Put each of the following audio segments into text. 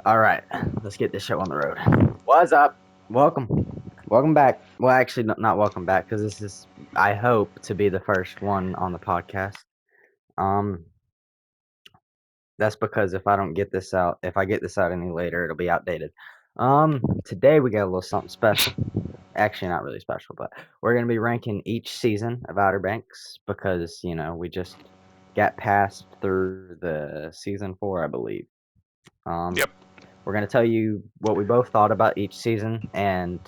All right, let's get this show on the road. What's up? Welcome. Welcome back. Well, actually, not welcome back because this is, I hope, to be the first one on the podcast. Um, that's because if I don't get this out, if I get this out any later, it'll be outdated. Today we got a little something special. Actually, not really special, but we're gonna be ranking each season of Outer Banks because we just got passed through the season 4, I believe. Um, Yep. We're going to tell you what we both thought about each season, and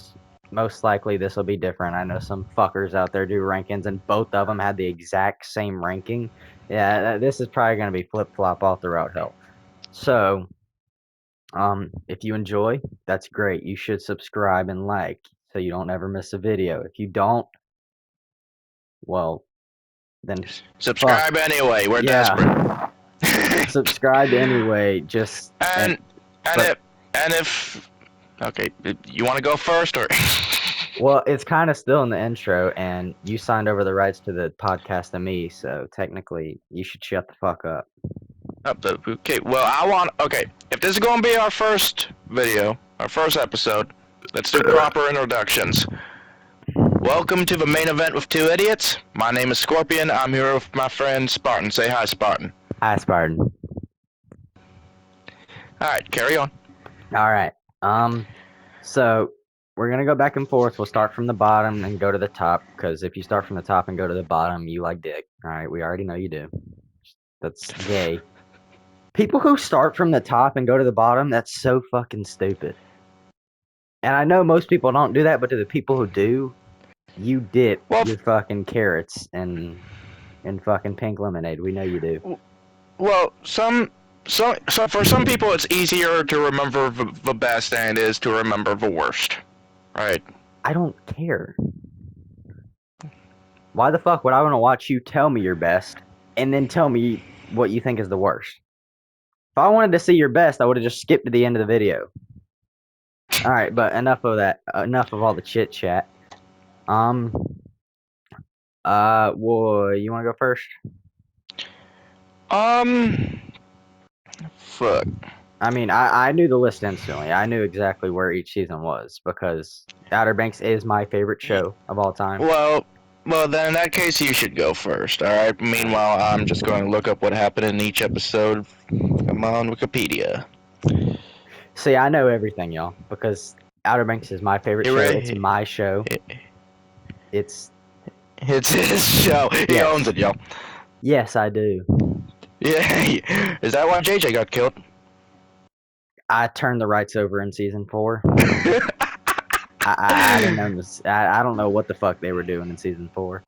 most likely this will be different. I know some fuckers out there do rankings, and both of them had the exact same ranking. Yeah, this is probably going to be flip flop all throughout hell. So, if you enjoy, that's great. You should subscribe and like so you don't ever miss a video. If you don't, well, then fuck. Subscribe anyway. We're desperate. Yeah. Subscribe anyway. Just and and but if and if okay, you want to go first or? Well, it's kind of still in the intro, and you signed over the rights to the podcast to me, so technically you should shut the fuck up. Okay. Well, I want. Okay, if this is going to be our first video, our first episode, let's do proper introductions. Welcome to the main event with two idiots. My name is Scorpion. I'm here with my friend Spartan. Say hi, Spartan. Hi, Spartan. All right, carry on. All right. So we're gonna go back and forth. We'll start from the bottom and go to the top, because if you start from the top and go to the bottom, you like dick. All right, we already know you do. That's gay. People who start from the top and go to the bottom, that's so fucking stupid. And I know most people don't do that, but to the people who do, you dip your fucking carrots in fucking pink lemonade. We know you do. Well, so for some people, it's easier to remember the best than it is to remember the worst, right? I don't care. Why the fuck would I want to watch you tell me your best and then tell me what you think is the worst? If I wanted to see your best, I would have just skipped to the end of the video. All right, but enough of that. Enough of all the chit chat. Well, you want to go first? Fuck. I mean, I knew the list instantly. I knew exactly where each season was because Outer Banks is my favorite show of all time. Well, then in that case, you should go first, alright? Meanwhile, I'm just going to look up what happened in each episode. I'm on Wikipedia. See, I know everything, y'all, because Outer Banks is my favorite show. It's my show. It's his show. He owns it, y'all. Yes, I do. Yeah. Is that why JJ got killed? I turned the rights over in season 4. I didn't know this. I don't know what the fuck they were doing in season 4.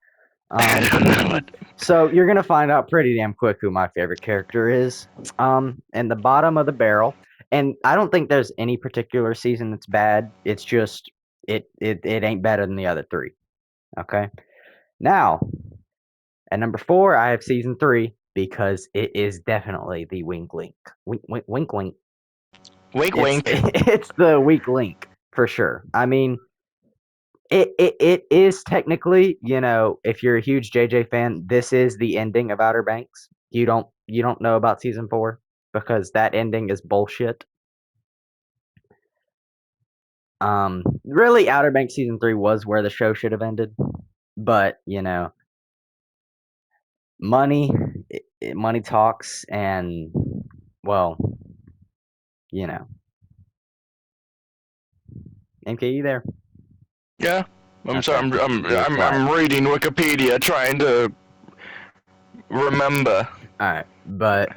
So you're gonna find out pretty damn quick who my favorite character is. In the bottom of the barrel, and I don't think there's any particular season that's bad. It's just it ain't better than the other 3. Okay. Now, at number 4, I have season 3 because it is definitely the wink link. Wink wink wink wink. Wink wink. It's the weak link for sure. I mean, it is technically, if you're a huge JJ fan, this is the ending of Outer Banks. You don't know about season 4 because that ending is bullshit. Really, Outer Banks season 3 was where the show should have ended, but money talks, and well, MK, you there? Yeah. I'm sorry. I'm reading Wikipedia, trying to remember. All right, but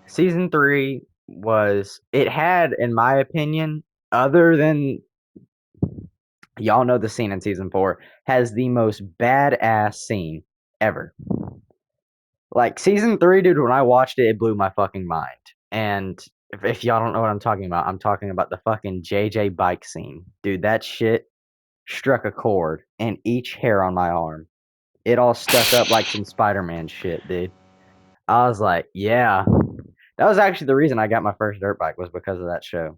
season 3 it had, in my opinion, other than y'all know the scene in season 4, has the most badass scene ever. Like season 3, dude, when I watched it, it blew my fucking mind. And if y'all don't know what I'm talking about, I'm talking about the fucking JJ bike scene. Dude, that shit struck a chord in each hair on my arm. It all stuck up like some Spider-Man shit, dude. I was like, yeah. That was actually the reason I got my first dirt bike, was because of that show.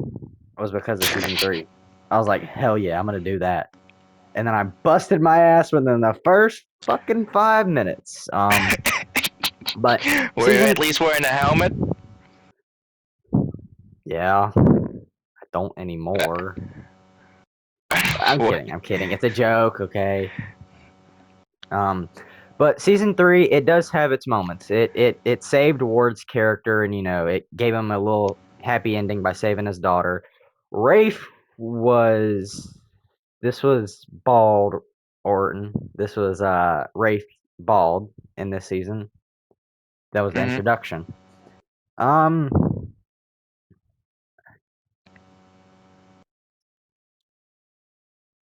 It was because of season 3. I was like, hell yeah, I'm gonna do that. And then I busted my ass within the first fucking 5 minutes. But we're at least wearing a helmet. Yeah, I don't anymore. I'm What? kidding. I'm kidding. It's a joke, okay? Um, but season 3, it does have its moments. It saved Ward's character, and it gave him a little happy ending by saving his daughter. Rafe was this was bald Orton. This was Rafe bald in this season. That was the Mm-hmm. introduction. Um,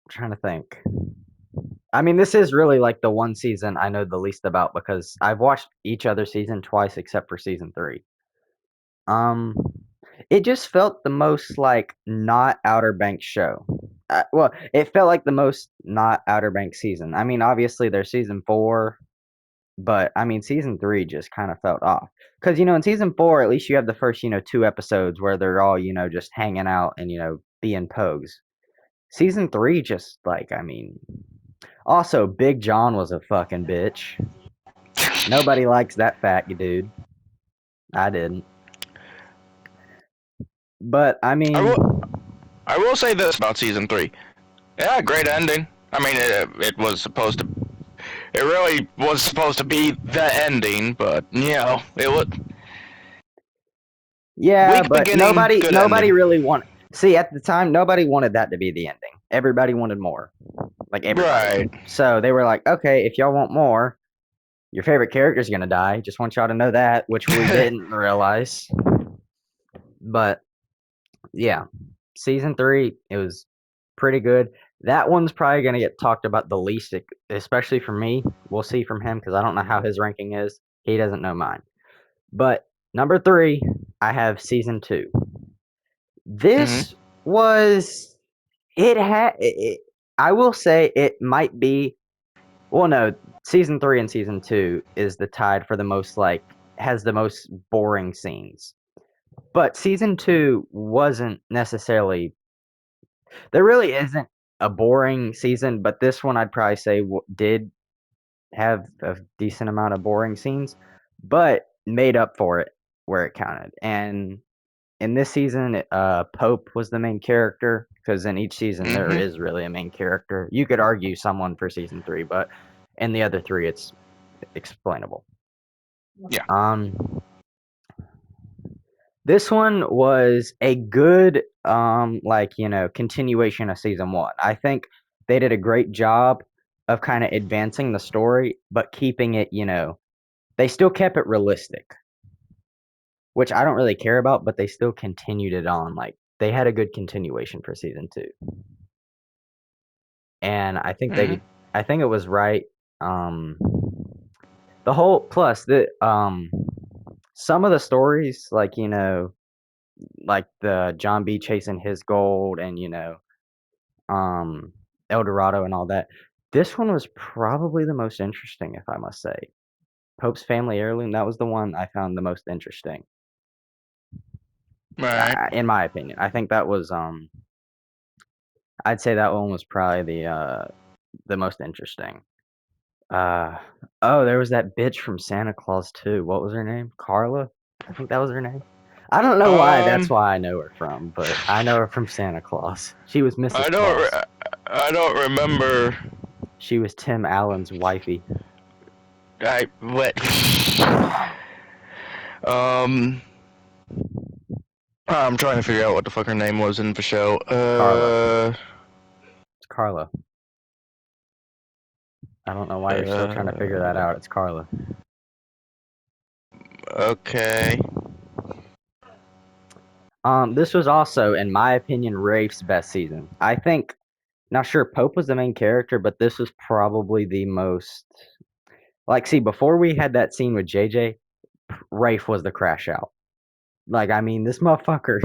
trying to think. I mean, this is really like the one season I know the least about because I've watched each other season twice except for season 3. Um, it just felt the most like not Outer Banks show. Well, it felt like the most not Outer Banks season. I mean, obviously there's season 4, but I mean season 3 just kind of felt off. Because in season 4, at least you have the first 2 episodes where they're all just hanging out and being pogues. Season 3 just like I mean. Also, Big John was a fucking bitch. Nobody likes that fat dude. I didn't. But I I mean, will. I will say this about season 3. Yeah, great ending. I mean, it was supposed to. It really was supposed to be the ending, but it was yeah, weak but beginning, good nobody ending. really wanted. See, at the time, nobody wanted that to be the ending. Everybody wanted more, like everybody. Right. So they were like, okay, if y'all want more, your favorite character's gonna die. Just want y'all to know that, which we didn't realize. But yeah, season 3, it was pretty good. That one's probably gonna get talked about the least, especially for me. We'll see from him because I don't know how his ranking is. He doesn't know mine. But number 3, I have season 2. Mhm. This was it had it, I will say it might be well no, season 3 and season 2 is the tied for the most has the most boring scenes. But season 2 wasn't necessarily there really isn't a boring season, but this one I'd probably say did have a decent amount of boring scenes, but made up for it where it counted. And in this season, Pope was the main character because in each season there Mhm. is really a main character. You could argue someone for season 3, but in the other 3, it's explainable. Yeah. Um, this one was a good continuation of season 1. I think they did a great job of kind of advancing the story, but keeping it, they still kept it realistic, which I don't really care about, but they still continued it on. Like they had a good continuation for season 2. And Mhm. I think it was right. The whole plus the some of the stories like the John B chasing his gold and um El Dorado and all that. This one was probably the most interesting, if I must say. Pope's family heirloom, that was the one I found the most interesting. Right. In my opinion. I think that was I'd say that one was probably the most interesting. Uh, oh, there was that bitch from Santa Claus too. What was her name? Carla? I think that was her name. I don't know why that's Um, why I know her from, but I know her from Santa Claus. She was I Mrs. don't. Claus. I don't remember. She was Tim Allen's wifey. I what? um, I'm trying to figure out what the fuck her name was in the show. Carla. It's Carla. I don't know why you're still trying to figure that out. It's Carla. Okay. This was also, in my opinion, Rafe's best season. I think, not sure Pope was the main character, but this was probably the most. Like, see, before we had that scene with JJ, Rafe was the crash out. Like, I mean, this motherfucker,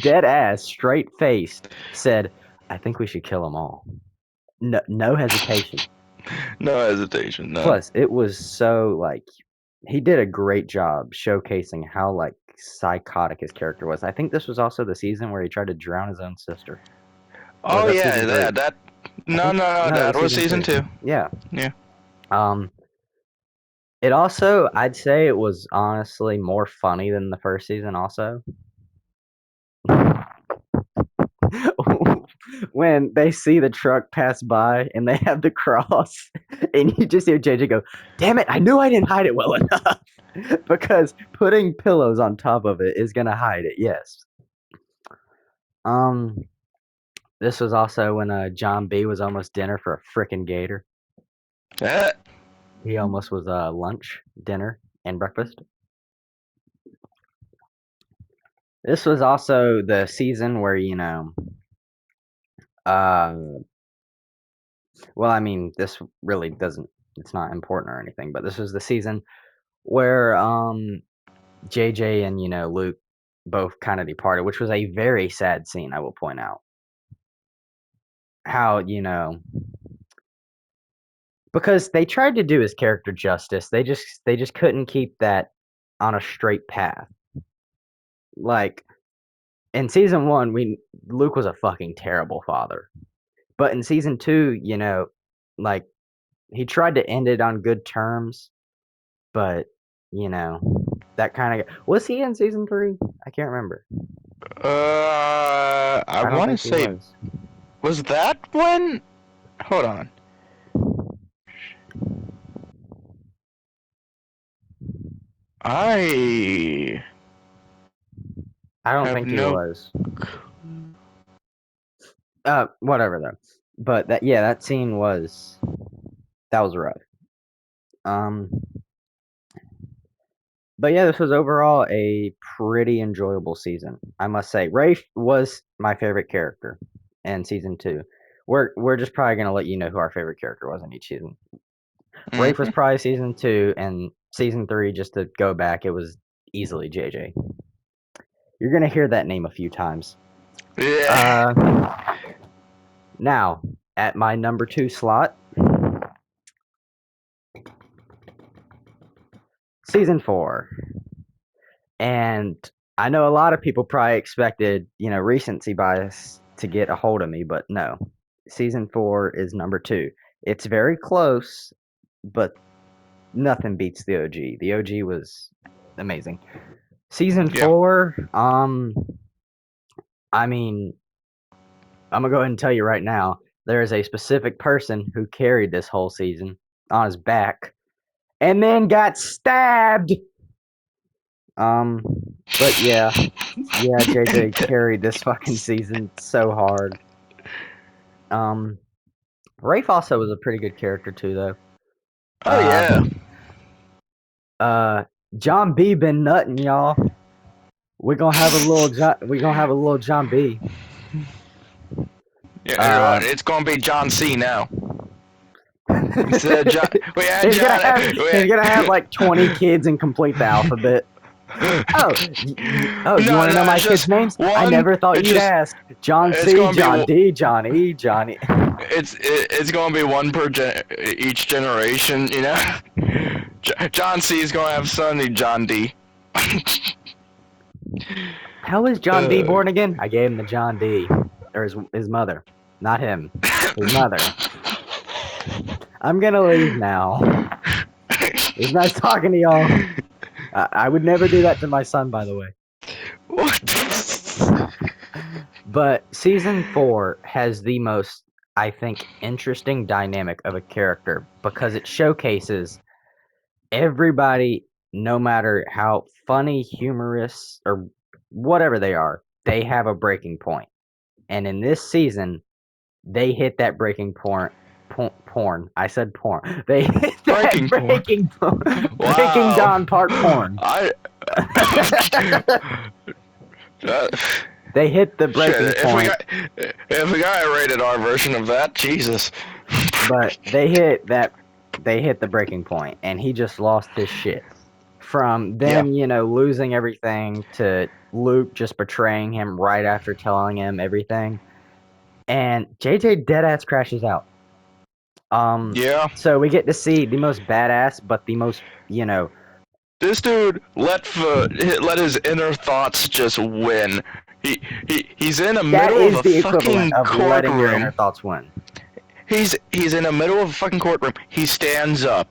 dead ass, straight faced, said, I think we should kill them all. No, no hesitation. No hesitation, none. Plus, it was so, like, he did a great job showcasing how, like, psychotic his character was. I think this was also the season where he tried to drown his own sister. Or was Oh that yeah, season 3? that. I No, think, no, no. no, it That was was season season 2. 2. Yeah. Yeah. Um, It also, I'd say, it was honestly more funny than the first season. Also, when they see the truck pass by and they have the cross, and you just hear JJ go, "Damn it! I knew I didn't hide it well enough." Because putting pillows on top of it is gonna hide it. Yes. Um, this was also when John B was almost dinner for a frickin' gator. Eh, He almost was lunch, dinner, and breakfast. This was also the season where uh, well, I mean, this really doesn't. It's not important or anything, but this was the season where JJ and Luke both kind of departed, which was a very sad scene. I will point out how because they tried to do his character justice. They just couldn't keep that on a straight path. Like in season 1, Luke was a fucking terrible father. But in season 2, like he tried to end it on good terms, but that kind of was he in season 3? I can't remember. I I don't want to think he say, was that when? Hold on. I don't have think he no. was. Whatever though. But that scene was rough. Um, but yeah, this was overall a pretty enjoyable season. I must say, Rafe was my favorite character in season 2. We're just probably gonna let you know who our favorite character was in each season. Rafe was Mhm. probably season 2, and season 3. Just to go back, it was easily JJ. You're gonna hear that name a few times. Yeah. Now at my number 2 slot, season 4. And I know a lot of people probably expected, recency bias to get a hold of me, but no. Season 4 is number 2. It's very close, but nothing beats the OG. The OG was amazing. Season Yeah. 4, I mean, I'm gonna go ahead and tell you right now, there is a specific person who carried this whole season on his back and then got stabbed. But yeah, JJ carried this fucking season so hard. Rafe also was a pretty good character too, though. Oh yeah. John B been nutting, y'all. We're gonna have a little John B. Yeah, you know Uh, what? It's gonna be John C now. Instead of John, we had he's gonna John. have like 20 kids and complete the alphabet. Oh, you No, want to know no, my it's kids' just names? I one. never thought It's you'd just. ask. John It's C, gonna be. John D, John E, Johnny. It's gonna be one per each generation. You know. John C is gonna have a son named John D. How was John D uh, born again? I gave him the John D, or his mother, not him, his mother. I'm gonna leave now. It was nice talking to y'all. I would never do that to my son, by the way. what? But season 4 has the most, I think, interesting dynamic of a character because it showcases everybody, no matter how funny, humorous, or whatever they are, they have a breaking point. And in this season, they hit that breaking point. Porn. I said porn. They hit that Breaking point. breaking Wow. Dawn part porn. I. They hit the Shit, breaking point, if we got a rated R version of that, Jesus. but they hit the breaking point, and he just lost his shit. From Yeah. them, losing everything to Luke just betraying him right after telling him everything, and JJ deadass crashes out. Yeah. So we get to see the most badass, but the most, This dude let his inner thoughts just win. He's in the that middle of is a the equivalent fucking of letting your inner courtroom. thoughts win. He's in the middle of a fucking courtroom. He stands up.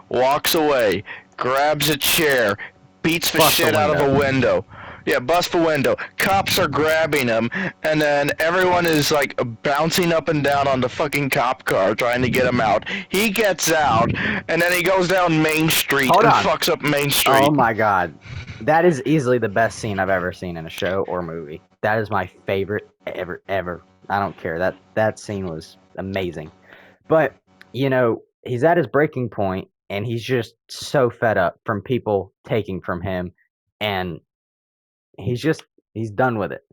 walks away, grabs a chair, beats the Bust the shit out of a window. window. Yeah, bust the window. Cops are grabbing him, and then everyone is like bouncing up and down on the fucking cop car trying to get him out. He gets out, and then he goes down Main Street Hold and on. fucks up Main Oh Street. my god. That is easily the best scene I've ever seen in a show or movie. That is my favorite ever. I don't care. That scene was amazing. But, he's at his breaking point and he's just so fed up from people taking from him and he's done with it.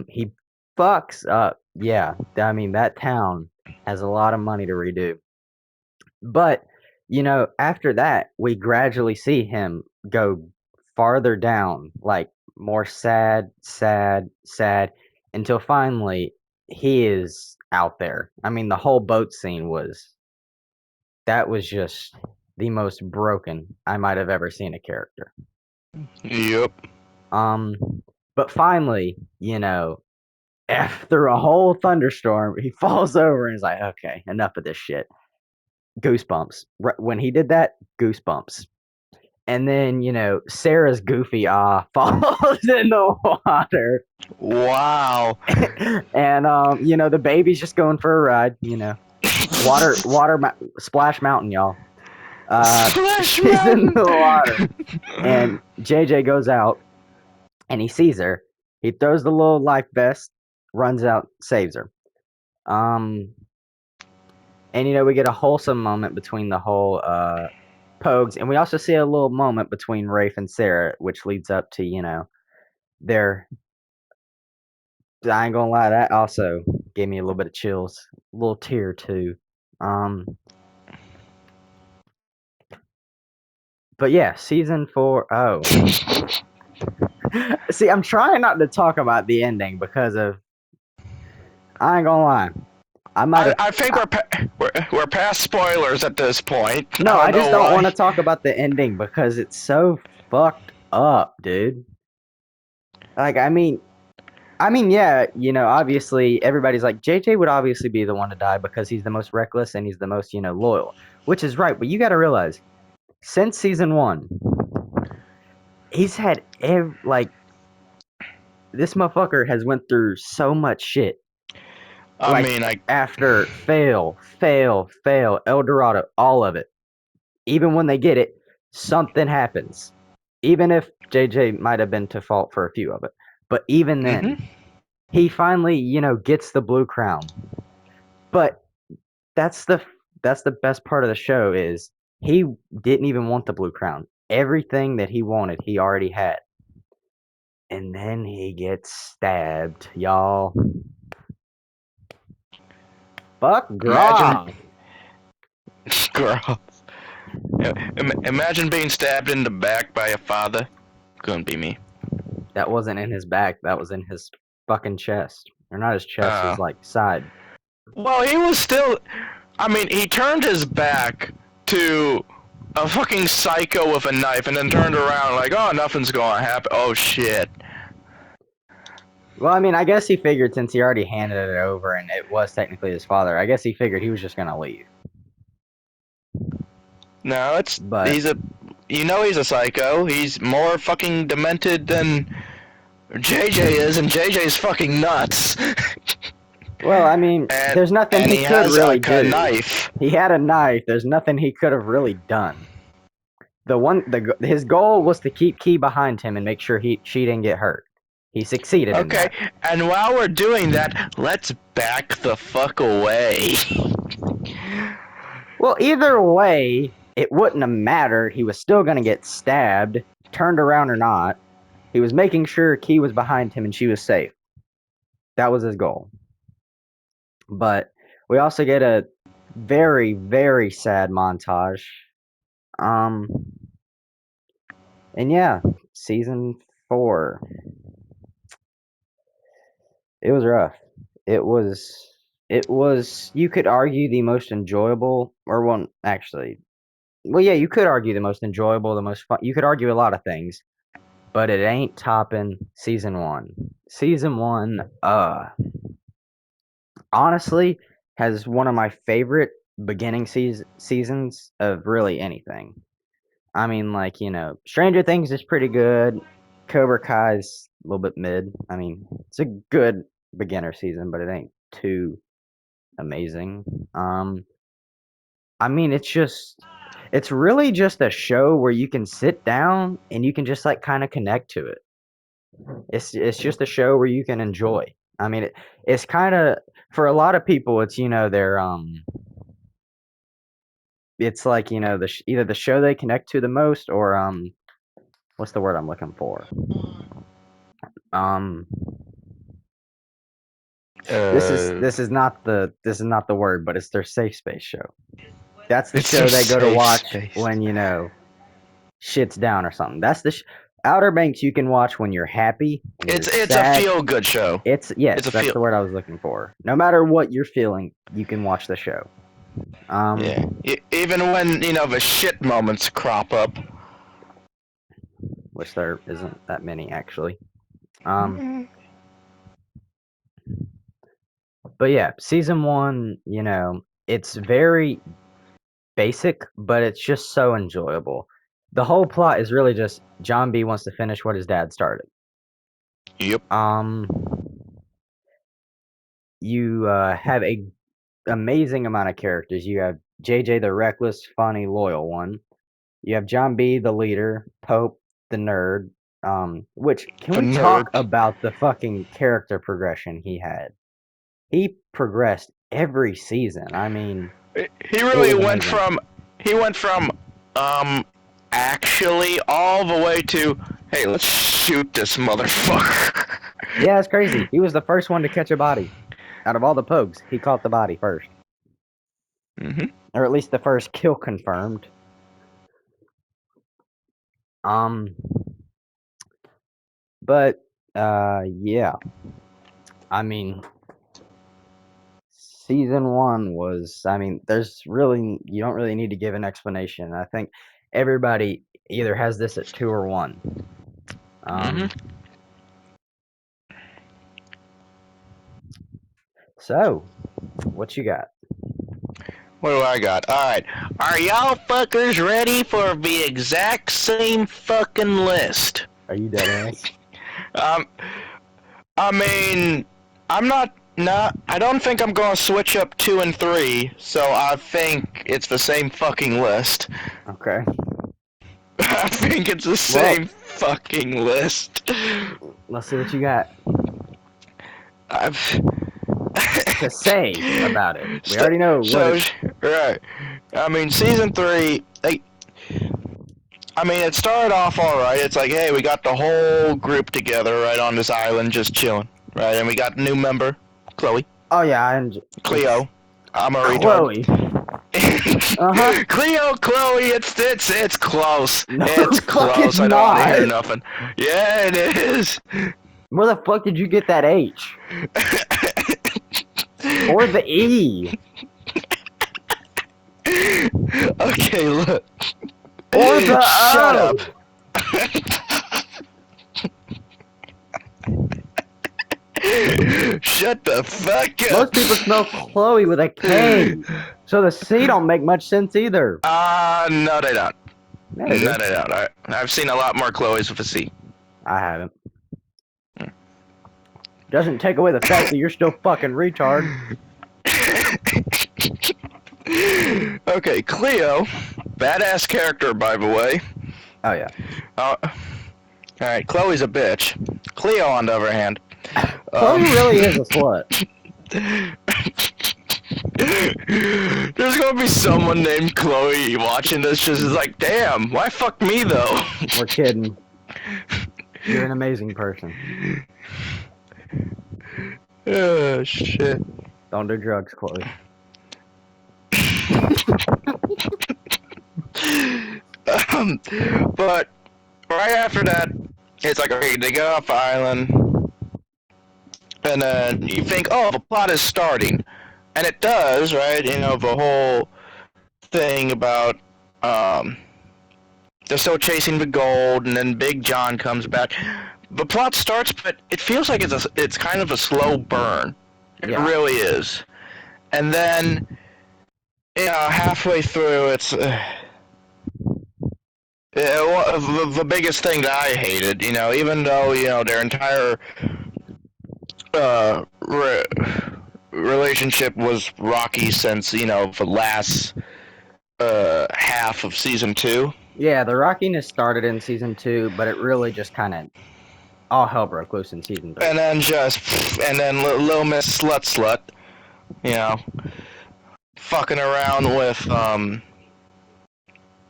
He fucks up. Yeah. I mean, that town has a lot of money to redo. But, after that, we gradually see him go farther down, like more sad, sad, sad, until finally he is out there. I mean, the whole boat scene that was just the most broken I might have ever seen a character. Yep. Um, but finally, after a whole thunderstorm, he falls over and is like, okay, enough of this shit. Goosebumps. When he did that, goosebumps. And then, Sarah's goofy falls in the water. Wow. And, the baby's just going for a ride, Water, Splash Mountain, y'all. Splash She's in the water. Mountain. And JJ goes out and he sees her. He throws the little life vest, runs out, saves her. And we get a wholesome moment between the whole Pogues, and we also see a little moment between Rafe and Sarah, which leads up to their. I ain't gonna lie, that also gave me a little bit of chills, a little tear too. But yeah, season 4. Oh, see, I'm trying not to talk about the ending because of. I ain't gonna lie. I think we're past spoilers at this point. No, I just don't want to to. talk about the ending because it's so fucked up, dude. Like, I mean, yeah, obviously everybody's like JJ would obviously be the one to die because he's the most reckless and he's the most, loyal, which is right. But you got to realize, since season 1, he's had this motherfucker has went through so much shit. I mean, after fail, El Dorado, all of it. Even when they get it, something happens. Even if JJ might have been to fault for a few of it, but even then, he finally, gets the blue crown. But that's the best part of the show is he didn't even want the blue crown. Everything that he wanted, he already had. And then he gets stabbed, y'all. Fuck Groff. Imagine being stabbed in the back by a father. Couldn't be me. That wasn't in his back. That was in his fucking chest. Or not his chest, his side. Well, he was still. I mean, he turned his back to a fucking psycho with a knife, and then turned around like, oh, nothing's gonna happen. Oh shit. Well, I mean, I guess he figured since he already handed it over and it was technically his father, I guess he figured he was just gonna leave. No, he's a psycho. He's more fucking demented than JJ is, and JJ's fucking nuts. Well, I mean, there's nothing he could really do. A knife. He had a knife. There's nothing he could have really done. His goal was to keep Key behind him and make sure she didn't get hurt. He succeeded in that. Okay, and while we're doing that, let's back the fuck away. Well, either way, it wouldn't have mattered. He was still going to get stabbed, turned around or not. He was making sure Key was behind him and she was safe. That was his goal. But we also get a very, very sad montage. And yeah, season 4. It was rough. It was, you could argue the most enjoyable, or one, actually. Well, yeah, you could argue the most enjoyable, the most fun. You could argue a lot of things, but it ain't topping season 1. Season 1, honestly, has one of my favorite beginning seasons of really anything. I mean, like, Stranger Things is pretty good. Cobra Kai's a little bit mid. I mean, it's a good beginner season, but it ain't too amazing. I mean, it's really just a show where you can sit down and you can just like kind of connect to it. It's just a show where you can enjoy. I mean, it's kind of for a lot of people, it's their it's like either the show they connect to the most or what's the word I'm looking for? Um, this is not the word, but it's their safe space show. That's the It's show their they go to safe watch space. when shit's down or something. That's the Outer Banks you can watch when you're happy. When It's you're a sad. feel good show. Yes, a that's feel. the word I was looking for. No matter what you're feeling, you can watch the show. Yeah. Even when the shit moments crop up. Which there isn't that many actually. But yeah, season 1, it's very basic, but it's just so enjoyable. The whole plot is really just John B wants to finish what his dad started. Yep. You have a amazing amount of characters. You have JJ, the reckless, funny, loyal one. You have John B, the leader, Pope, the nerd. Which can we talk about the fucking character progression he had? He progressed every season. I mean, he really went from actually all the way to, hey, let's shoot this motherfucker. Yeah, it's crazy. He was the first one to catch a body. Out of all the Pogues, he caught the body first. Or at least the first kill confirmed. But yeah. I mean, season 1 was, there's really, you don't really need to give an explanation. I think everybody either has this at 2 or 1. So, what you got? What do I got? Alright. Are y'all fuckers ready for the exact same fucking list? Are you dead ass? I mean, I don't think I'm gonna switch up 2 and 3, so I think it's the same fucking list. Okay. I think it's the same fucking list. Let's see what you got to say about it. We already know what right. I mean, season 3, it started off alright. It's like, hey, we got the whole group together right on this island just chilling, right? And we got a new member, Chloe. Oh yeah, Cleo. I'm a Chloe. Retard. Cleo, Chloe, it's close. No, it's close. I don't want to hear nothing. Yeah, it is. Where the fuck did you get that H? Or the E? Okay, look. Or the Shut O. up. Shut the fuck up. Most people spell Chloe with a K. So the C don't make much sense either. No they don't. Yeah, they do. No, they don't. I've seen a lot more Chloe's with a C. I haven't. Doesn't take away the fact that you're still fucking retard. Okay, Cleo. Badass character, by the way. Oh, yeah. Alright, Chloe's a bitch. Cleo, on the other hand. Chloe really is a slut. There's gonna be someone named Chloe watching this just like, damn, why fuck me though? We're kidding. You're an amazing person. Oh, shit. Don't do drugs, Chloe. But right after that, it's like, okay, they get off the island, and then you think, oh, the plot is starting, and it does, right? You know, the whole thing about they're still chasing the gold, and then Big John comes back. The plot starts, but it feels like it's kind of a slow burn. It really is. And then halfway through, it's the biggest thing that I hated. Even though their entire uh, re- relationship was rocky since the last half of season 2. Yeah, the rockiness started in season 2, but it really just kind of all hell broke loose in season 3. And then Little Miss Slut, you know, fucking around with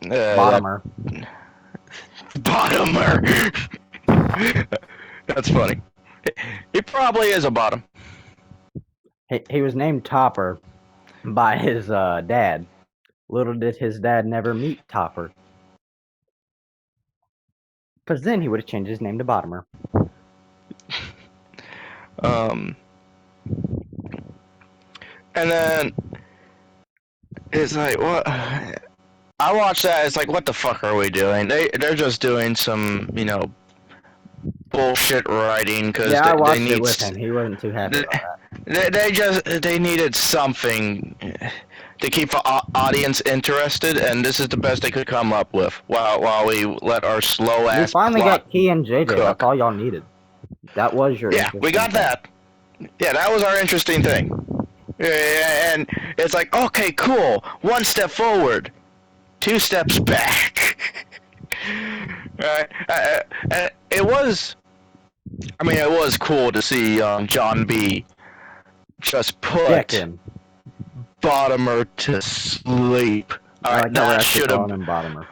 Bottomer. Bottomer. That's funny. He probably is a bottom. He was named Topper by his dad. Little did his dad never meet Topper. Because then he would have changed his name to Bottomer. And then it's like, what? I watched that. It's like, what the fuck are we doing? They're just doing some, bullshit writing because Yeah, I watched they need. it with him. He wasn't too happy about that. They needed something to keep the audience interested, and this is the best they could come up with. While we let our slow ass. We finally plot got Key and JJ. cook. That's all y'all needed. That was your. Yeah, we got that. Yeah, that was our interesting thing. Yeah, and it's like, okay, cool. 1 step forward, 2 steps back. It was. I mean, it was cool to see John B. just put him. Bottomer to sleep. All right, that should have. Bottomer.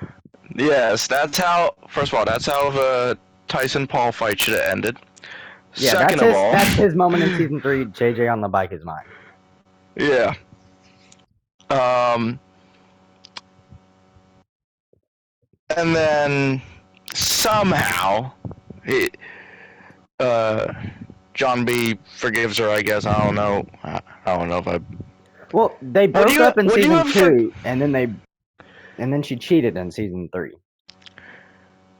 Yes, that's how. First of all, that's how the Tyson Paul fight should have ended. Yeah, Second of all, that's his moment in season 3. JJ on the bike is mine. Yeah. And then somehow, John B. forgives her. I guess I don't know. I don't know if I. Well, they broke up in season 2, and then she cheated in season 3.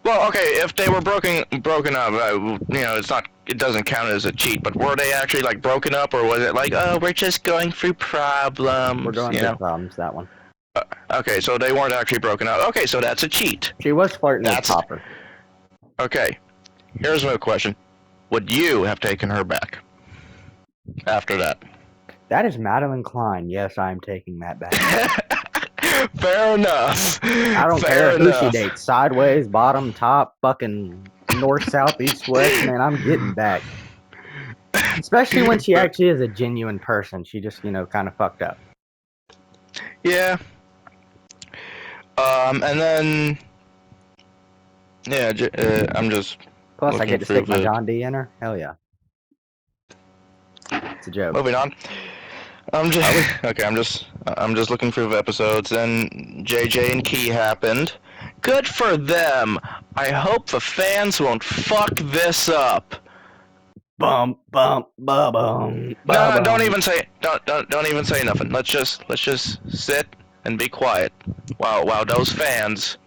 Well, okay, if they were broken up, it's not. It doesn't count as a cheat. But were they actually like broken up, or was it like, oh, we're just going through problems? We're going through problems. That one. Okay, so they weren't actually broken up. Okay, so that's a cheat. She was flirting with Topper. Okay, here's my question: would you have taken her back after that? That is Madeline Klein. Yes, I am taking that back. Fair enough. I don't care who she dates. Sideways, bottom, top, fucking north, south, east, west. Man, I'm getting back. Especially when she actually is a genuine person. She just, kind of fucked up. Yeah. And then, yeah, I'm just. Plus, I get to stick my John D in her. Hell yeah. It's a joke. Moving on. I'm just looking through the episodes, and JJ and Key happened. Good for them. I hope the fans won't fuck this up. Bum bum bum bum. No, don't even say nothing. Let's just sit and be quiet while those fans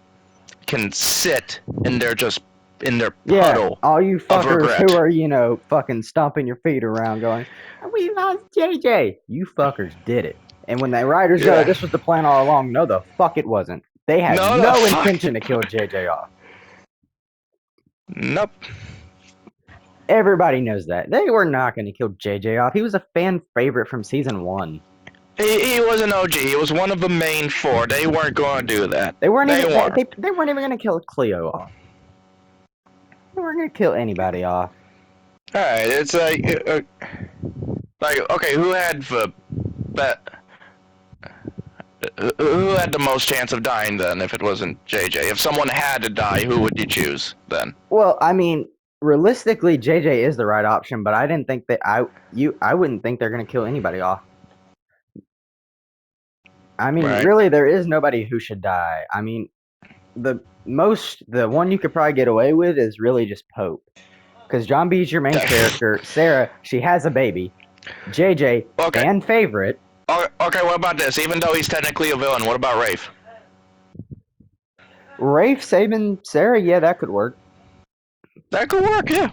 can sit in their puddle. All you fuckers who are fucking stomping your feet around going, we lost JJ. You fuckers did it. And when the writers go, this was the plan all along. No, the fuck it wasn't. They had no intention to kill JJ off. Nope. Everybody knows that. They were not going to kill JJ off. He was a fan favorite from season 1. He was an OG. He was one of the main 4. They weren't going to do that. They weren't even going to kill Cleo off. They weren't going to kill anybody off. Alright, it's like, okay, who had the most chance of dying then, if it wasn't JJ? If someone had to die, who would you choose then? Well, I mean, realistically, JJ is the right option, but I didn't think that I wouldn't think they're going to kill anybody off. I mean, really, there is nobody who should die. I mean, the one you could probably get away with is really just Pope. Because John B is your main character. Sarah, she has a baby. JJ, fan favorite. Okay, what about this? Even though he's technically a villain, what about Rafe? Rafe saving Sarah, yeah, that could work. That could work, yeah.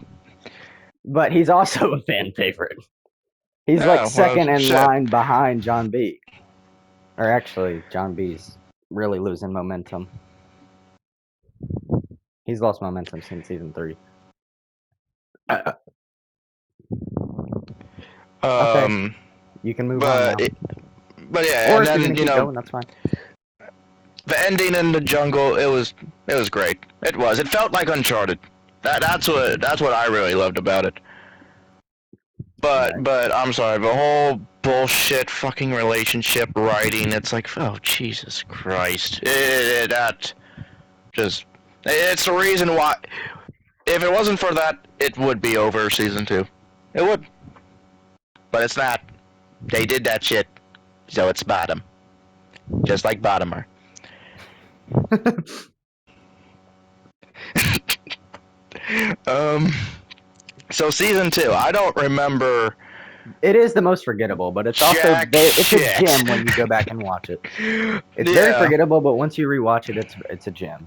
But he's also a fan favorite. He's second in line behind John B. Or actually, John B's really losing momentum. He's lost momentum since season 3. Okay, you can move on now. But yeah, Or and if you're then gonna you keep know going, that's fine. the ending in the jungle. It was great. It was. It felt like Uncharted. That's what I really loved about it. But Right. but I'm sorry, the whole bullshit fucking relationship writing. It's like, oh Jesus Christ, that just it's the reason why. If it wasn't for that, it would be over season 2. It would. But it's not. They did that shit, so it's bottom. Just like Bottomer. So season 2, I don't remember. It is the most forgettable, but it's also it's a gem when you go back and watch it. It's very forgettable, but once you rewatch it, it's a gem.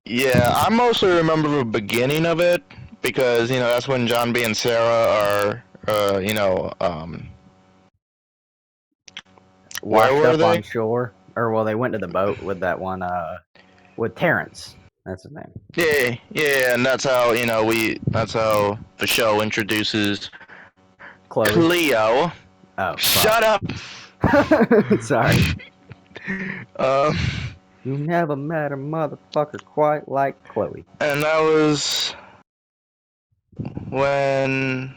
Yeah, I mostly remember the beginning of it because that's when John B and Sarah are Washed where were up they? on shore, or well, they went to the boat with that one with Terrence. That's his name. Yeah, and that's how that's how the show introduces Chloe. Cleo. Oh, shut up. Sorry. You never met a motherfucker quite like Chloe. And that was when.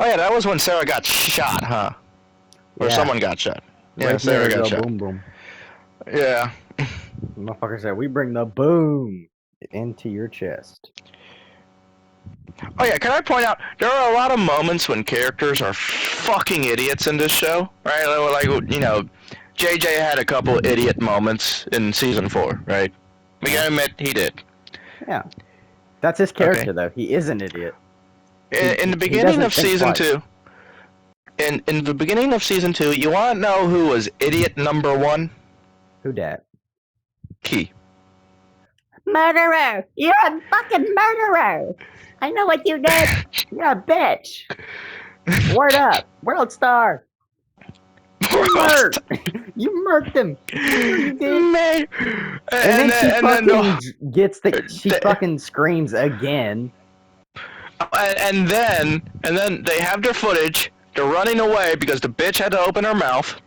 Oh yeah, that was when Sarah got shot, huh? Or someone got shot. Yeah, right Sarah there, got shot. Boom boom. Yeah. The motherfucker said, "We bring the boom into your chest." Oh yeah, can I point out there are a lot of moments when characters are fucking idiots in this show, right? Like JJ had a couple idiot moments in season 4, right? We gotta admit he did. Yeah, that's his character though. He is an idiot. In the beginning of season 2, in the beginning of season 2, you want to know who was idiot number 1? Who dat? Key. Murderer! You're a fucking murderer! I know what you did. You're a bitch. Word up, World Star. You murked him. You did. And then she fucking screams again. And then they have their footage. They're running away because the bitch had to open her mouth.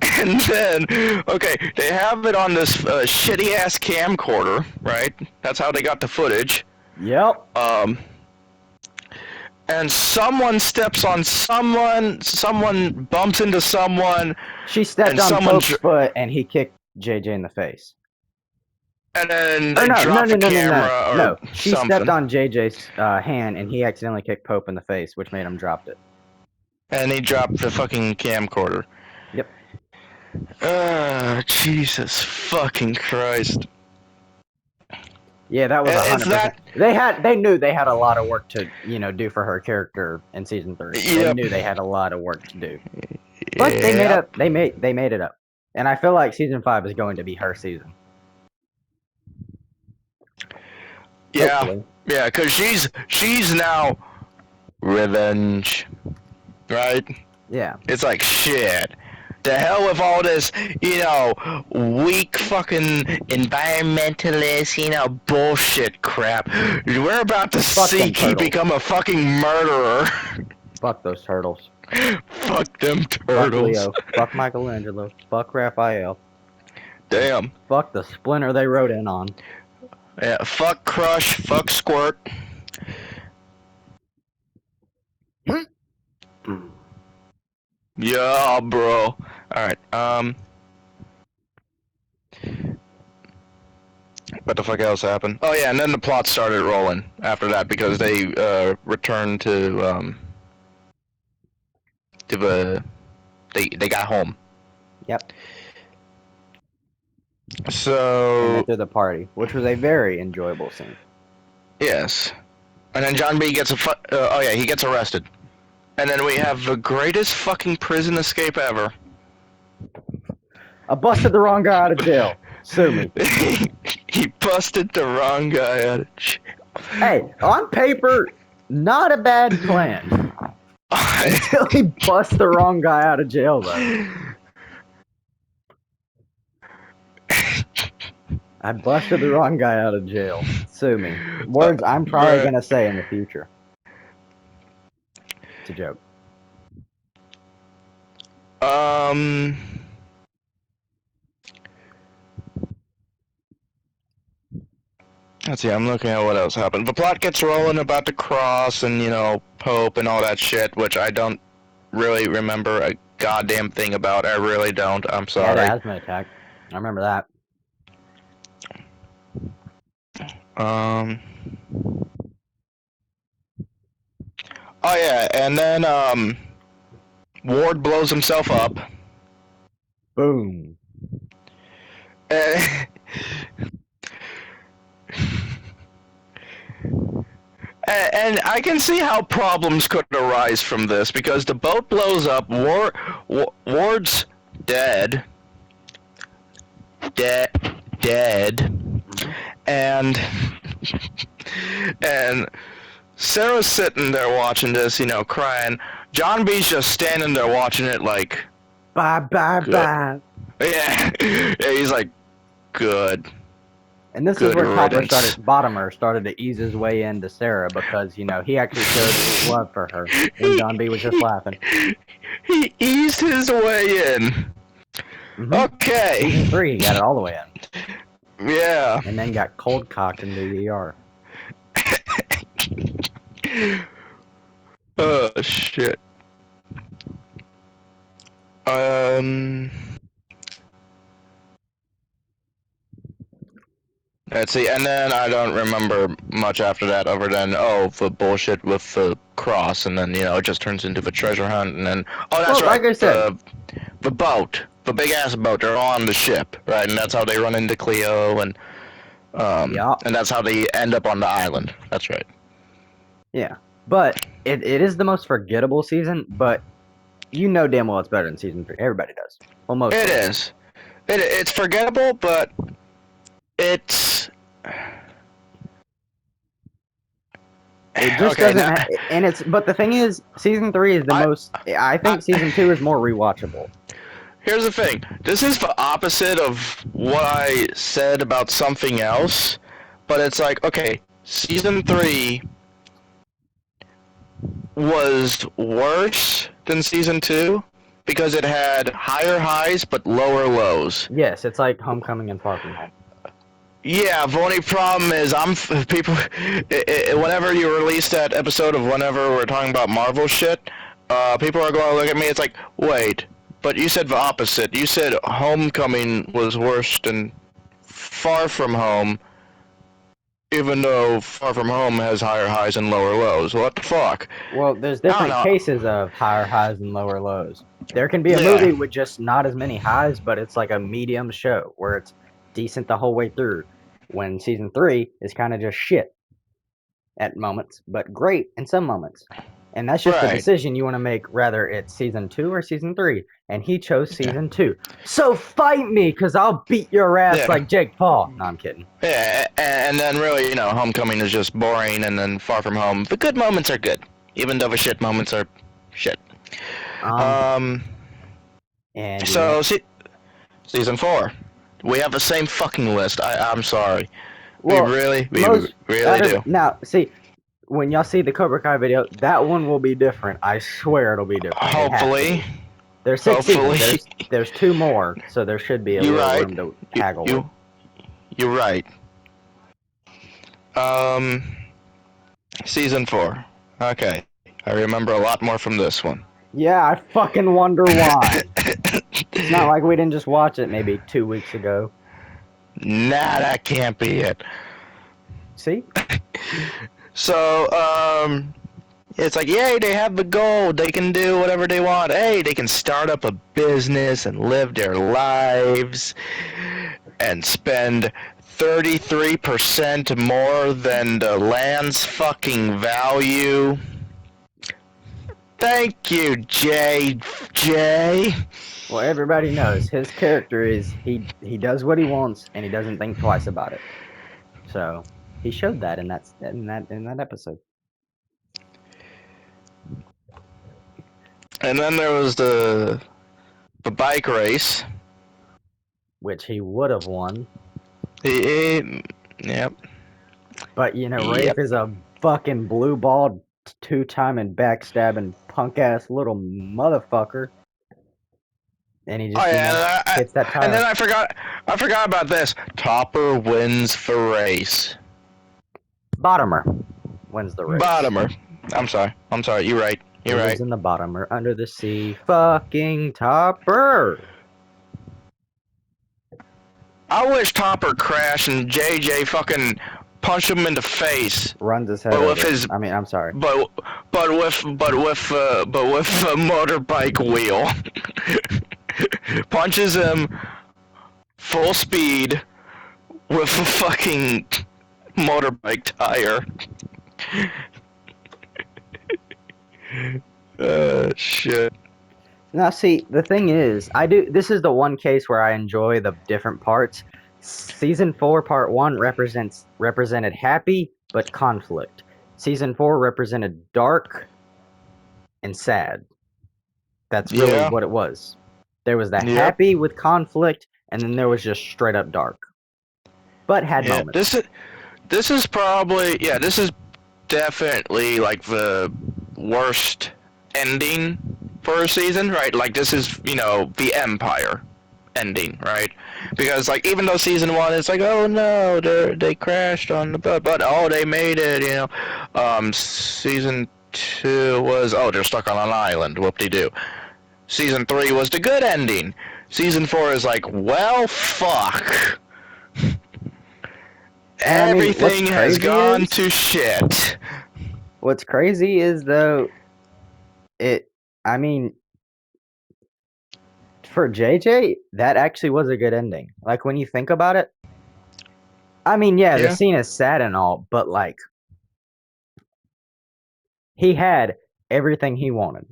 And then, okay, they have it on this shitty ass camcorder, right? That's how they got the footage. Yep. And someone steps on someone bumps into someone. She stepped on Pope's foot and he kicked JJ in the face. And then they dropped the camera No, she stepped on JJ's hand and he accidentally kicked Pope in the face, which made him drop it. And he dropped the fucking camcorder. Yep. Jesus fucking Christ. Yeah, that was 100%. They knew they had a lot of work to, do for her character in season 3. Yep. They knew they had a lot of work to do. But they made it up. And I feel like season 5 is going to be her season. Yeah. Hopefully. Yeah, because she's now revenge. Right? Yeah. It's like shit. The hell with all this, weak fucking environmentalist, bullshit crap. We're about to see Key become a fucking murderer. Fuck those turtles. Fuck them turtles. Fuck Leo. Fuck Michelangelo. Fuck Raphael. Damn. Fuck the splinter they rode in on. Yeah, fuck Crush. Fuck Squirt. Yeah, bro. Alright, what the fuck else happened? Oh yeah, and then the plot started rolling after that because they returned to they got home. Yep. So and went to the party, which was a very enjoyable scene. Yes. And then John B gets he gets arrested. And then we have the greatest fucking prison escape ever. I busted the wrong guy out of jail. Sue me. He busted the wrong guy out of jail. Hey, on paper, Not a bad plan. Until he busts the wrong guy out of jail, though. I busted the wrong guy out of jail. Sue me. Words I'm probably gonna say in the future. It's a joke. Let's see, I'm looking at what else happened. The plot gets rolling about the cross and, you know, Pope and all that shit, which I don't really remember a goddamn thing about. I really don't. I'm He had sorry. an asthma attack. I remember that. Oh yeah, and then Ward blows himself up. Boom. And I can see how problems could arise from this because the boat blows up. Ward's dead, and and Sarah's sitting there watching this, you know, crying. John B's just standing there watching it, like, bye. Yeah, yeah. He's like, good. And this is where Bottomer started to ease his way into Sarah because, you know, he actually showed his love for her when John B was just laughing. He eased his way in. Mm-hmm. Okay. Season 3, he got it all the way in. Yeah. And then got cold cocked into the ER. Oh, shit. Let's see, and then I don't remember much after that other than, the bullshit with the cross, and then, you know, it just turns into the treasure hunt, and then, that's right, like I said, the boat, the big-ass boat, they're on the ship, right, and that's how they run into Cleo, and, and that's how they end up on the island, that's right. Yeah, but it is the most forgettable season, but you know damn well it's better than season 3, everybody does. Almost. It is. It's forgettable, but it just doesn't and it's, but the thing is, season 3 is the most, I think season 2 is more rewatchable. Here's the thing, this is the opposite of what I said about something else, but it's like, okay, season 3 was worse than season 2 because it had higher highs but lower lows. Yes, it's like Homecoming and Far From Home. Yeah, the only problem is whenever you release that episode of whenever we're talking about Marvel shit, people are going to look at me, it's like, wait, but you said the opposite. You said Homecoming was worse than Far From Home, even though Far From Home has higher highs and lower lows. What the fuck? Well, there's different cases of higher highs and lower lows. There can be a movie with just not as many highs, but it's like a medium show where it's decent the whole way through, when season 3 is kind of just shit at moments, but great in some moments. And that's just the decision you want to make, whether it's season 2 or season 3. And he chose season 2. So fight me, because I'll beat your ass like Jake Paul. No, I'm kidding. Yeah, and then really, you know, Homecoming is just boring, and then Far From Home, the good moments are good, even though the shit moments are shit. And so, season 4. We have the same fucking list. I'm sorry. Well, we really do. Now, see, when y'all see the Cobra Kai video, that one will be different. I swear it'll be different. Hopefully. There's 6 seasons. There's 2 more, so there should be a little room to haggle with. You're right. Season 4. Okay. I remember a lot more from this one. Yeah, I fucking wonder why. It's not like we didn't just watch it maybe 2 weeks ago. Nah, that can't be it. See? So, it's like, yay, they have the gold. They can do whatever they want. Hey, they can start up a business and live their lives and spend 33% more than the land's fucking value. Thank you, JJ. Well, everybody knows his character is he does what he wants and he doesn't think twice about it. So he showed that in that episode. And then there was the bike race. which he would have won. Yep. But you know, Yep. Rafe is a fucking blue balled, two-timing, backstabbing, punk ass little motherfucker. And he just hits that tire. And then I forgot about this. Topper wins the race. Bottomer wins the race. Bottomer. I'm sorry. You're right. You're He right. lives in the bottomer under the sea. Fucking Topper. I wish Topper crashed and JJ fucking punched him in the face. Runs his head But over. with his, I mean, I'm sorry. but with a motorbike wheel. Punches him full speed with a fucking motorbike tire. Shit. Now, see, the thing is, this is the one case where I enjoy the different parts. Season 4, Part 1 represented happy, but conflict. Season 4 represented dark and sad. That's really what it was. There was the happy with conflict, and then there was just straight up dark. But had moments. This is probably, this is definitely like the worst ending for a season, right? Like this is, the Empire ending, right? Because like even though season 1 is like, oh no, they crashed on the boat, but oh they made it, season 2 was, oh they're stuck on an island, whoop-de-doo. Season 3 was the good ending. Season 4 is like, well, fuck. Everything has gone to shit. What's crazy is, though, for JJ, that actually was a good ending. Like, when you think about it, the scene is sad and all, but, like, he had everything he wanted.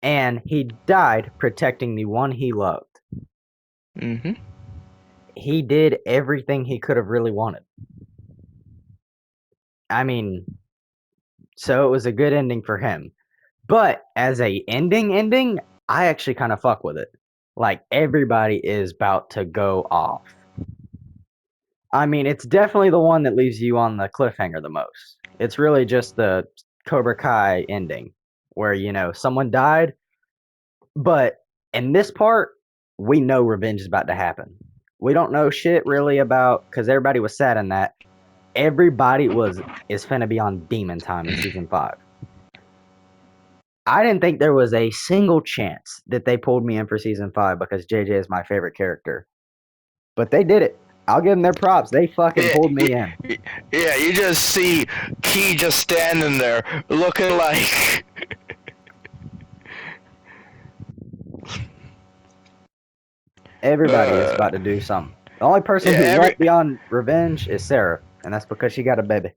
And he died protecting the one he loved. Mm-hmm. He did everything he could have really wanted. So it was a good ending for him. But as a ending, I actually kind of fuck with it. Like, everybody is about to go off. It's definitely the one that leaves you on the cliffhanger the most. It's really just the Cobra Kai ending, where, someone died. But in this part, we know revenge is about to happen. We don't know shit really about, because everybody was sad in that. Everybody is finna be on demon time in season 5. I didn't think there was a single chance that they pulled me in for season 5 because JJ is my favorite character. But they did it. I'll give them their props. They fucking pulled me in. Yeah, you just see Key just standing there looking like... Everybody is about to do something. The only person who won't be on revenge is Sarah, and that's because she got a baby.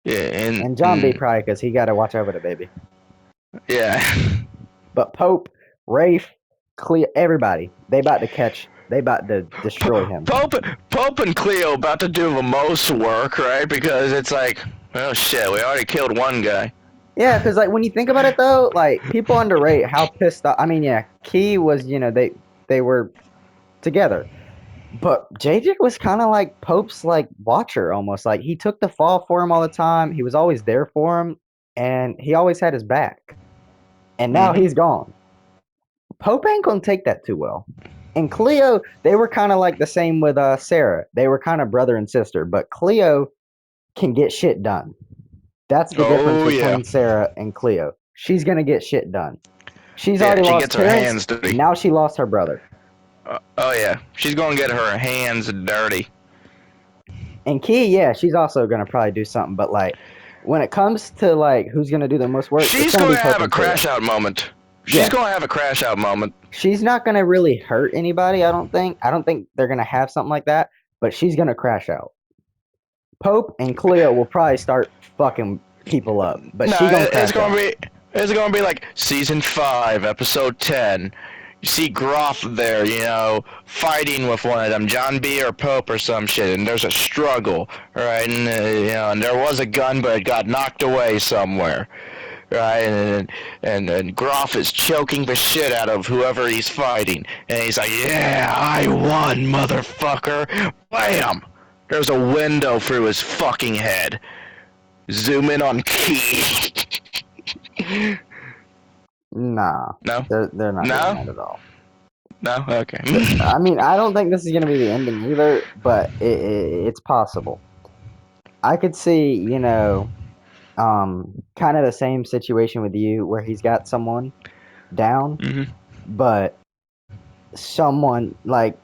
Yeah, and John B. probably because he got to watch over the baby. Yeah. But Pope, Rafe, Cleo, everybody, they about to destroy him. Pope and Cleo about to do the most work, right? Because it's like, oh shit, we already killed one guy. Yeah, because like when you think about it though, like people underrate how pissed off. Key was, they were together. But JJ was kind of like Pope's like watcher almost. Like he took the fall for him all the time. He was always there for him, and he always had his back. And now he's gone. Pope ain't gonna take that too well. And Cleo, they were kind of like the same with Sarah. They were kind of brother and sister, but Cleo can get shit done. That's the difference between Sarah and Cleo. She's gonna get shit done. She's already lost her hands dirty. Now she lost her brother. Oh yeah, she's gonna get her hands dirty. And Key, she's also gonna probably do something. But like, when it comes to like who's gonna do the most work, she's gonna have a crash out moment. She's gonna have a crash out moment. She's not gonna really hurt anybody. I don't think they're gonna have something like that. But she's gonna crash out. Pope and Cleo will probably start fucking people up. But she's gonna crash out. It's gonna be like season 5, episode 10. You see Groff there, fighting with one of them, John B. or Pope or some shit, and there's a struggle, right? And and there was a gun, but it got knocked away somewhere, right? And Groff is choking the shit out of whoever he's fighting, and he's like, "Yeah, I won, motherfucker!" Bam! There's a window through his fucking head. Zoom in on Key. Nah, No, they're not No? doing that at all. no, okay. I mean, I don't think this is gonna be the ending either, but it's possible. I could see, kind of the same situation with you where he's got someone down, Mhm. but someone like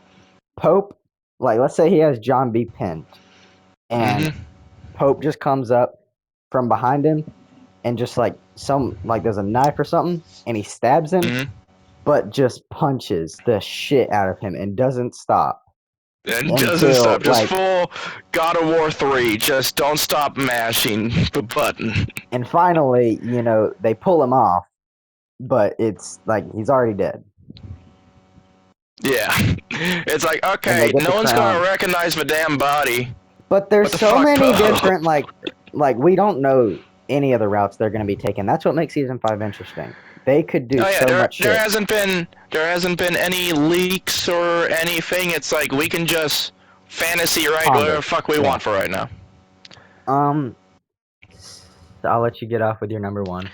Pope, like let's say he has John B pinned, and Mhm. Pope just comes up from behind him and just like there's a knife or something, and he stabs him, Mhm. but just punches the shit out of him and doesn't stop And doesn't until stop. Just like, full God of War 3. Just don't stop mashing the button. and finally, they pull him off, but it's like he's already dead. Yeah. It's like, And okay, they get no the one's crown. gonna recognize the damn body. But there's What the so fuck, many Pope? different like we don't know any of the routes they're going to be taking. That's what makes season 5 interesting. They could do Oh yeah, so much there shit. hasn't been any leaks or anything. It's like we can just fantasy write Ponder. whatever the fuck we Yeah. want for right now. I'll let you get off with your number one.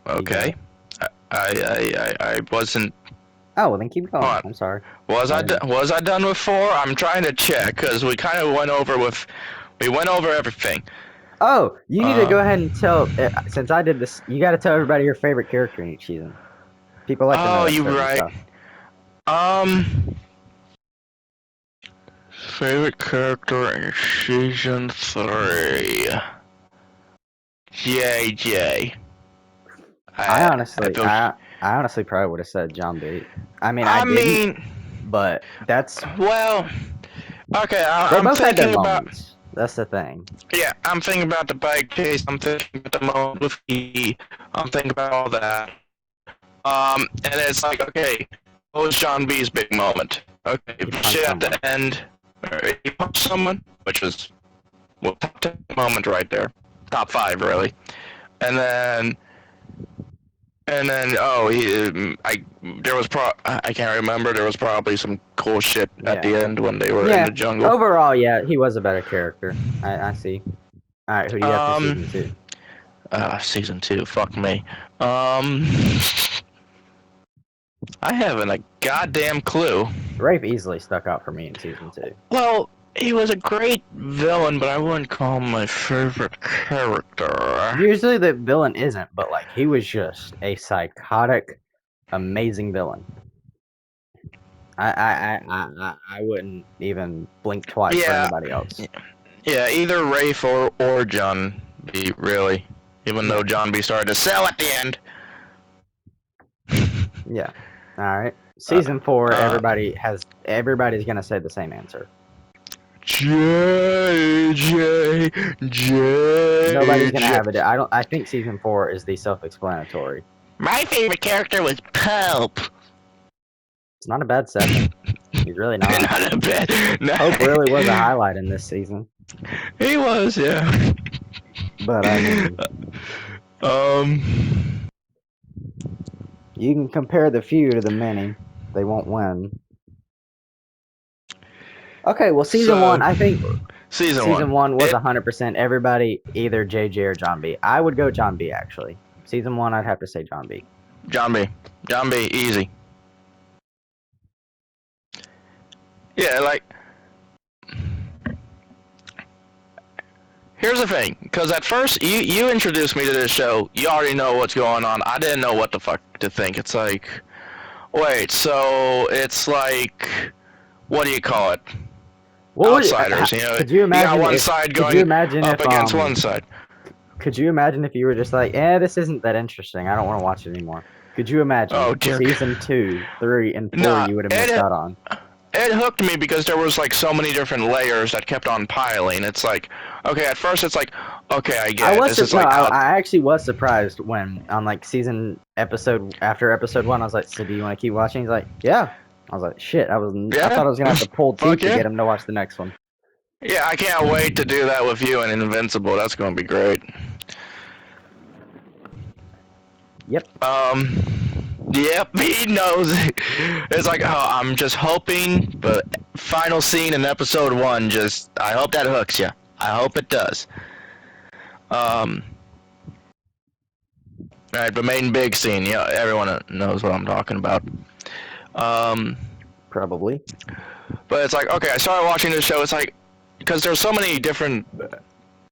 Okay. I wasn't. Oh, well then keep going. Hold on. I'm sorry. Was I done with 4? I'm trying to check because we kind of went over everything. Oh, you need to go ahead and tell. Since I did this, you got to tell everybody your favorite character in each season. People like to know Oh, that you're certain right. stuff. Favorite character in season 3. JJ. I honestly probably would have said John B. I mean, I didn't, but that's well. Okay, they I'm both had their thinking about. moments. That's the thing. Yeah, I'm thinking about the bike chase. I'm thinking about the moment with E. I'm thinking about all that. And it's like, okay, what was John B's big moment? Okay, shit at the end. He punched someone, which was top 10 moment right there, top 5 really. And then I can't remember. There was probably some cool shit at the end when they were in the jungle. Overall, yeah, he was a better character. I see. All right, who do you got for season 2? Season 2, fuck me. I haven't a goddamn clue. Rafe easily stuck out for me in season 2. Well, he was a great villain, but I wouldn't call him my favorite character. Usually the villain isn't, but like he was just a psychotic, amazing villain. I wouldn't even blink twice for anybody else. Yeah, either Rafe or John B. Really, even though John B. started to sell at the end. Yeah. All right. Season 4, everybody's gonna say the same answer. JJ. Nobody's gonna have it. I think season 4 is the self-explanatory. My favorite character was Pope. It's not a bad second. He's really not. Not a bad. No. Pope really was a highlight in this season. He was, yeah. But I mean, you can compare the few to the many. They won't win. Okay, well, season 1, I think season 1 was 100% everybody, either JJ or John B. I would go John B, actually. Season 1, I'd have to say John B. John B, easy. Yeah, like, here's the thing, because at first, you introduced me to this show, you already know what's going on, I didn't know what the fuck to think. It's like, wait, so it's like, what do you call it? Outsiders, could you imagine you got one side going up against one side. Could you imagine if you were just like, this isn't that interesting, I don't want to watch it anymore? Could you imagine season 2, 3, and 4 you would have missed out on? It hooked me because there was like so many different layers that kept on piling. It's like, okay, at first it's like, okay, I get it. I actually was surprised when on like after episode 1, I was like, so do you want to keep watching? He's like, yeah. I was like, shit. I Yeah. thought I was gonna have to pull Fuck teeth to yeah. get him to watch the next one. Yeah, I can't wait to do that with you and Invincible. That's gonna be great. Yep. Yep, he knows. It's like, oh, I'm just hoping, but final scene in episode 1, I hope that hooks you. I hope it does. Alright, the main big scene, yeah, everyone knows what I'm talking about. Probably. But it's like, okay, I started watching this show, it's like, because there's so many different,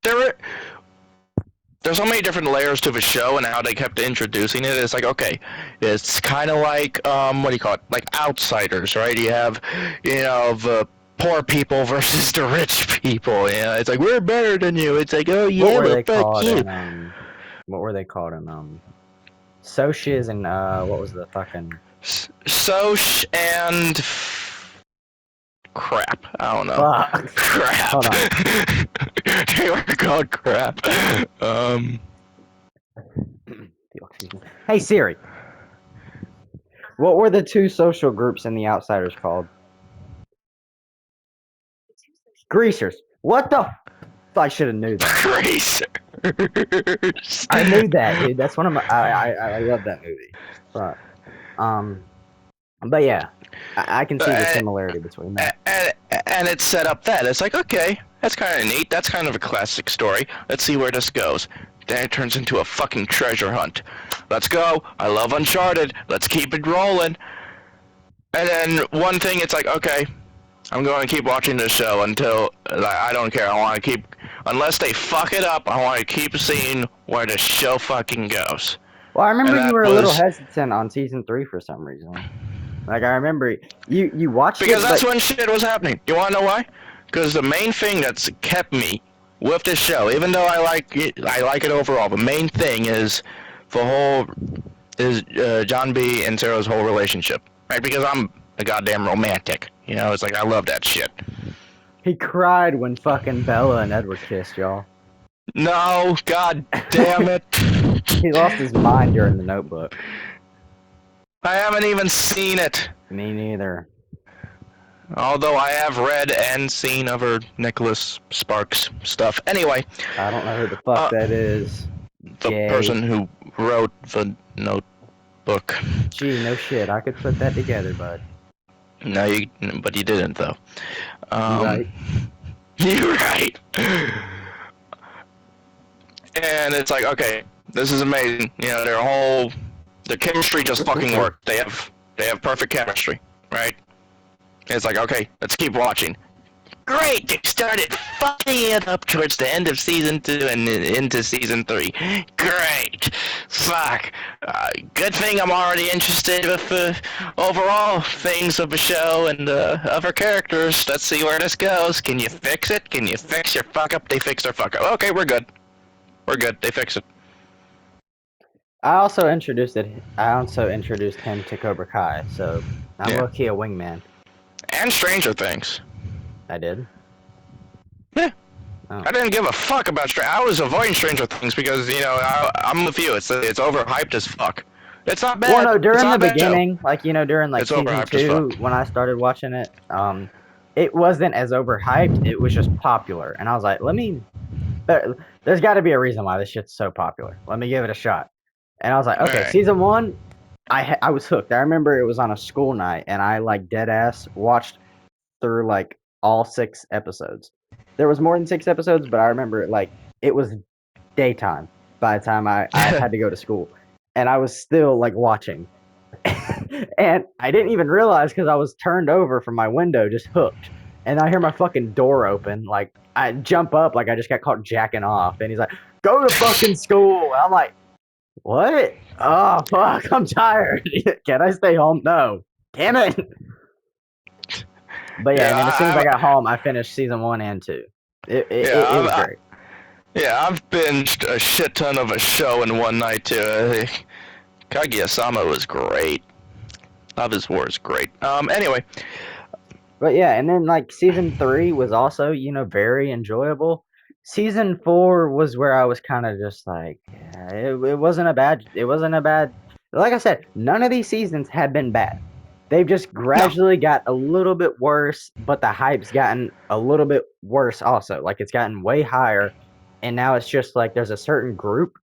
there's so many different layers to the show and how they kept introducing it. It's like, okay, it's kind of like, what do you call it? Like Outsiders, right? You have, the poor people versus the rich people. It's like, we're better than you. It's like, oh yeah, What were they fuck called you. in what were they called in Socias and what was the fucking Soch and crap. I don't know. fuck. Crap. Hold on. They were called crap. Hey Siri. What were the two social groups in the Outsiders called? Greasers. What the I should have knew that. Greasers. I knew that, dude. That's one of my I love that movie. But yeah, I can see the similarity between them. And it set up that. It's like, okay, that's kind of neat. That's kind of a classic story. Let's see where this goes. Then it turns into a fucking treasure hunt. Let's go. I love Uncharted. Let's keep it rolling. And then one thing, it's like, okay, I'm going to keep watching this show until, I don't care. I want to keep, unless they fuck it up, I want to keep seeing where the show fucking goes. Well, I remember you were a little hesitant on season 3 for some reason. Like, I remember you watched it. Because that's when shit was happening. You want to know why? Because the main thing that's kept me with this show, even though I like it overall, the main thing is John B. and Sarah's whole relationship, right? Because I'm a goddamn romantic. It's like I love that shit. He cried when fucking Bella and Edward kissed, y'all. No, god damn it. He lost his mind during The Notebook. I haven't even seen it. Me neither. Although I have read and seen other Nicholas Sparks stuff. Anyway. I don't know who the fuck that is. The person who wrote The Notebook. Gee, no shit. I could put that together, bud. No, but you didn't, though. You're right. You're right. And it's like, okay, this is amazing. Their chemistry just fucking worked. They have perfect chemistry, right? It's like, okay, let's keep watching. Great, they started fucking it up towards the end of season 2 and into season 3. Great. Fuck. Good thing I'm already interested with overall things of the show and other characters. Let's see where this goes. Can you fix it? Can you fix your fuck up? They fixed their fuck up. Okay, we're good. We're good. They fixed it. I also introduced him to Cobra Kai, so I'm low-key a wingman. And Stranger Things. I did? Yeah. Oh. I didn't give a fuck about Stranger. I was avoiding Stranger Things because, I'm with you. It's overhyped as fuck. It's not bad. Well, no, during the beginning, during season 2, when I started watching it, it wasn't as overhyped. It was just popular. And I was like, there's got to be a reason why this shit's so popular. Let me give it a shot. And I was like, okay, season 1, I was hooked. I remember it was on a school night, and I, dead ass watched through, all 6 episodes. There was more than 6 episodes, but I remember it was daytime by the time I had to go to school. And I was still, watching. And I didn't even realize because I was turned over from my window, just hooked. And I hear my fucking door open. I jump up like I just got caught jacking off. And he's like, go to fucking school. And I'm like, what? Oh, fuck, I'm tired. Can I stay home? No. Damn it. But yeah, and as soon as I got home, I finished season 1 and 2. It was great. I've binged a shit ton of a show in one night, too. Kaguya-sama was great. Love is War is great. Anyway. But yeah, and then, season 3 was also, very enjoyable. Season 4 was where I was kind of just it wasn't a bad, like I said, none of these seasons had been bad. They've just gradually got a little bit worse, but the hype's gotten a little bit worse also. Like, it's gotten way higher, and now it's just like there's a certain group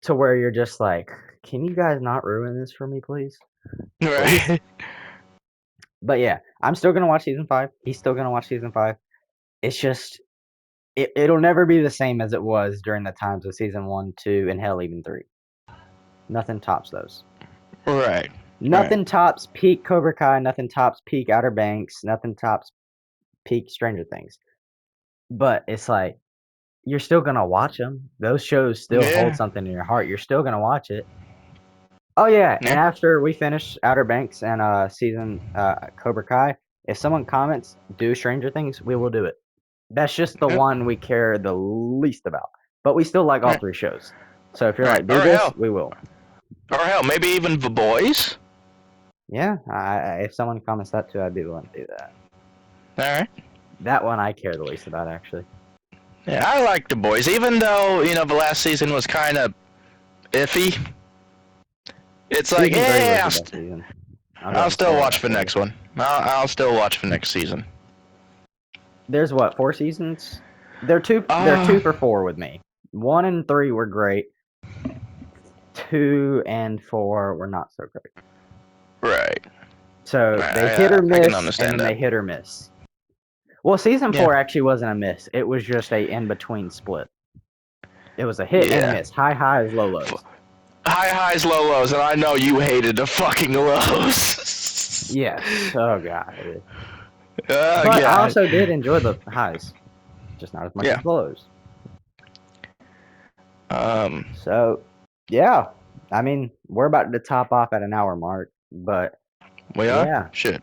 to where you're just like, can you guys not ruin this for me, please? Right. But yeah, I'm still gonna watch season 5. He's still gonna watch season 5. It's just it'll never be the same as it was during the times of season 1, 2, and hell, even 3. Nothing tops those. Right. Nothing tops peak Cobra Kai. Nothing tops peak Outer Banks. Nothing tops peak Stranger Things. But it's like you're still gonna watch them. Those shows still hold something in your heart. You're still gonna watch it. Oh yeah, and after we finish Outer Banks and season Cobra Kai, if someone comments do Stranger Things, we will do it. That's just the one we care the least about. But we still like all 3 shows. So if you're like, do this, we will. Or hell, maybe even The Boys? Yeah, if someone comments that too, I'd be willing to do that. Alright. That one I care the least about, actually. Yeah, I like The Boys, even though, the last season was kind of iffy. It's like, yeah, I'll still watch the next one. I'll still watch the next season. There's what, 4 seasons? They're 2 for 4 with me. 1 and 3 were great. 2 and 4 were not so great. Right. So they hit or miss, and then they hit or miss. Well, season 4 actually wasn't a miss. It was just a in-between split. It was a hit and a miss. High highs, low lows. High highs, low lows, and I know you hated the fucking lows. Yes. Oh, God. But I also did enjoy the highs. Just not as much as the lows. So, yeah. I mean, we're about to top off at an hour mark, but... We are? Yeah. Shit.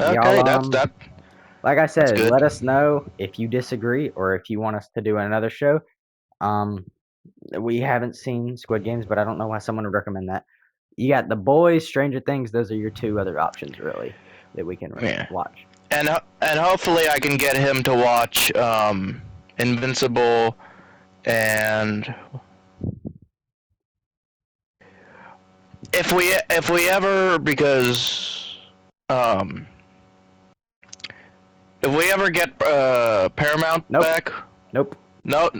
Okay, that's that. Like I said, let us know if you disagree or if you want us to do another show. We haven't seen Squid Games, but I don't know why someone would recommend that. You got The Boys, Stranger Things. Those are your 2 other options, really, that we can watch. And hopefully I can get him to watch Invincible and if we ever if we ever get Paramount back. Nope. No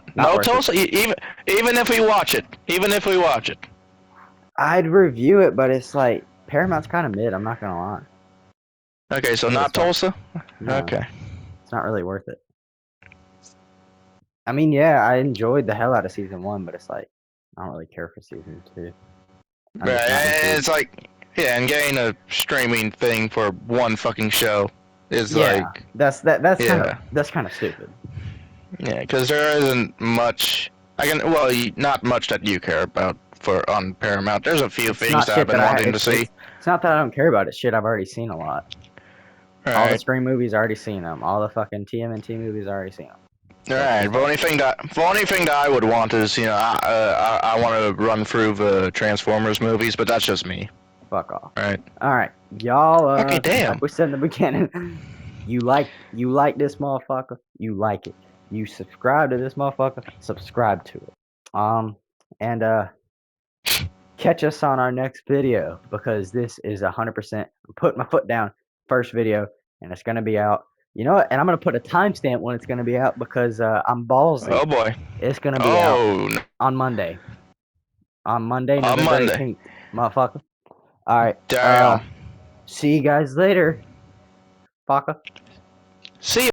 Tulsa. Even if we watch it. I'd review it, but it's like Paramount's kind of mid. I'm not gonna lie. Okay, so not Tulsa. No, okay. It's not really worth it. I mean, yeah, I enjoyed the hell out of season 1, but it's like I don't really care for season 2. Right, it's like and getting a streaming thing for one fucking show is like that's kind of stupid. Yeah, because there isn't much. Not much that you care about on Paramount. There's a few things that I've been wanting to see. It's not that I don't care about it. Shit, I've already seen a lot. Right. All the Scream movies, I already seen them. All the fucking TMNT movies, I already seen them. Right. The only thing that I would want is I want to run through the Transformers movies, but that's just me. Fuck off. Right. All right, y'all. Okay, damn. Like we said in the beginning, you like this motherfucker, you like it. You subscribe to this motherfucker, subscribe to it. And catch us on our next video because this is 100%. I'm putting my foot down. First video, and it's gonna be out. You know what? And I'm gonna put a timestamp when it's gonna be out because I'm ballsy. Oh boy. It's gonna be out on Monday. On Monday, November 18th, motherfucker. All right. Damn. See you guys later. Fucker. See you.